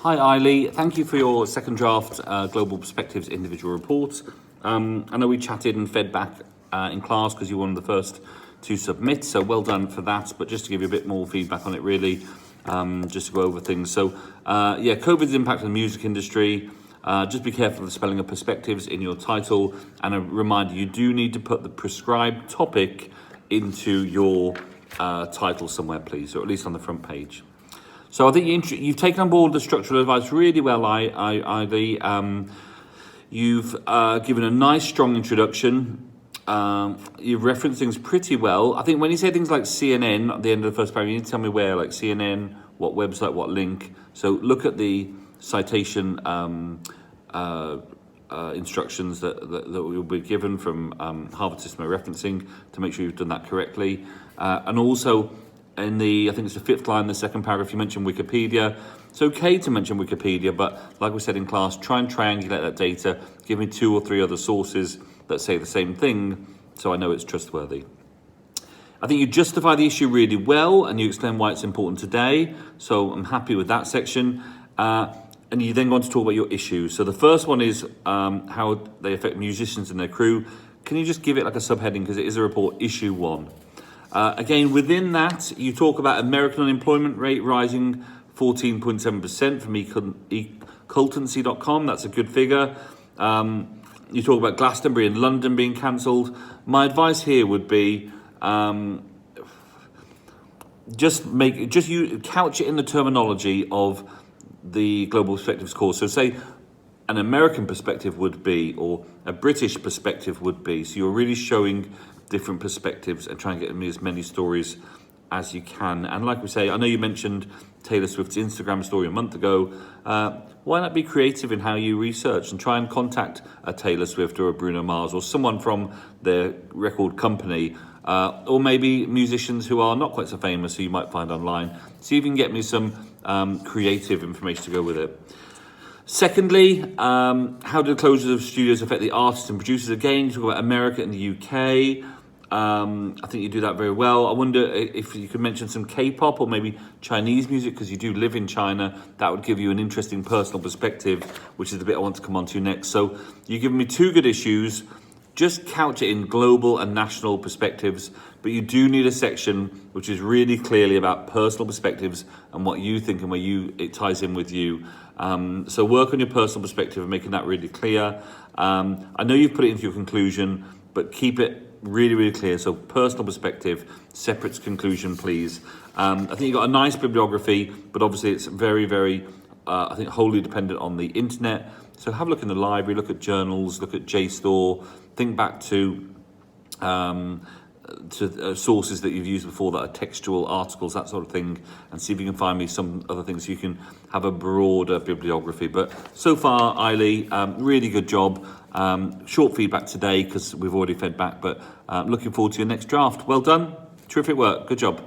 Hi Aili, thank you for your second draft Global Perspectives individual report. I know we chatted and fed back in class because you were one of the first to submit, so well done for that. But just to give you a bit more feedback on it really, just to go over things. So COVID's impact on the music industry. Just be careful of the spelling of perspectives in your title, and a reminder, you do need to put the prescribed topic into your title somewhere, please, or at least on the front page. So I think you've taken on board the structural advice really well, Aili. You've given a nice, strong introduction. You've referenced things pretty well. I think when you say things like CNN at the end of the first paragraph, you need to tell me where, like CNN, what website, what link. So look at the citation instructions that will be given from Harvard System of Referencing to make sure you've done that correctly. And also, in I think it's the fifth line, the second paragraph, you mentioned Wikipedia. It's okay to mention Wikipedia, but like we said in class, try and triangulate that data. Give me 2 or 3 other sources that say the same thing, so I know it's trustworthy. I think you justify the issue really well, and you explain why it's important today. So I'm happy with that section. And you then go on to talk about your issues. So the first one is how they affect musicians and their crew. Can you just give it like a subheading, because it is a report, issue 1. Again, within that, you talk about American unemployment rate rising 14.7% from ecultancy.com. That's a good figure. You talk about Glastonbury and London being cancelled. My advice here would be couch it in the terminology of the Global Perspectives course. So say an American perspective would be, or a British perspective would be. So you're really showing different perspectives and try and get me as many stories as you can. And like we say, I know you mentioned Taylor Swift's Instagram story a month ago. Why not be creative in how you research and try and contact a Taylor Swift or a Bruno Mars or someone from their record company, or maybe musicians who are not quite so famous who you might find online. See if you can get me some creative information to go with it. Secondly, how do the closures of studios affect the artists and producers? Again, you talk about America and the UK. I think you do that very well. I wonder if you could mention some K-pop or maybe Chinese music, because you do live in China. That would give you an interesting personal perspective, which is the bit I want to come on to next. So you've given me 2 good issues. Just couch it in global and national perspectives, but you do need a section which is really clearly about personal perspectives and what you think and where it ties in with you. So work on your personal perspective and making that really clear. I know you've put it into your conclusion, but keep it really, really clear. So personal perspective, separate conclusion, please. I think you've got a nice bibliography, but obviously it's very, very, I think, wholly dependent on the internet. So have a look in the library, look at journals, look at JSTOR, think back to sources that you've used before that are textual articles, that sort of thing, and see if you can find me some other things so you can have a broader bibliography. But so far, Aili, really good job. Short feedback today because we've already fed back, but looking forward to your next draft. Well done. Terrific work. Good job.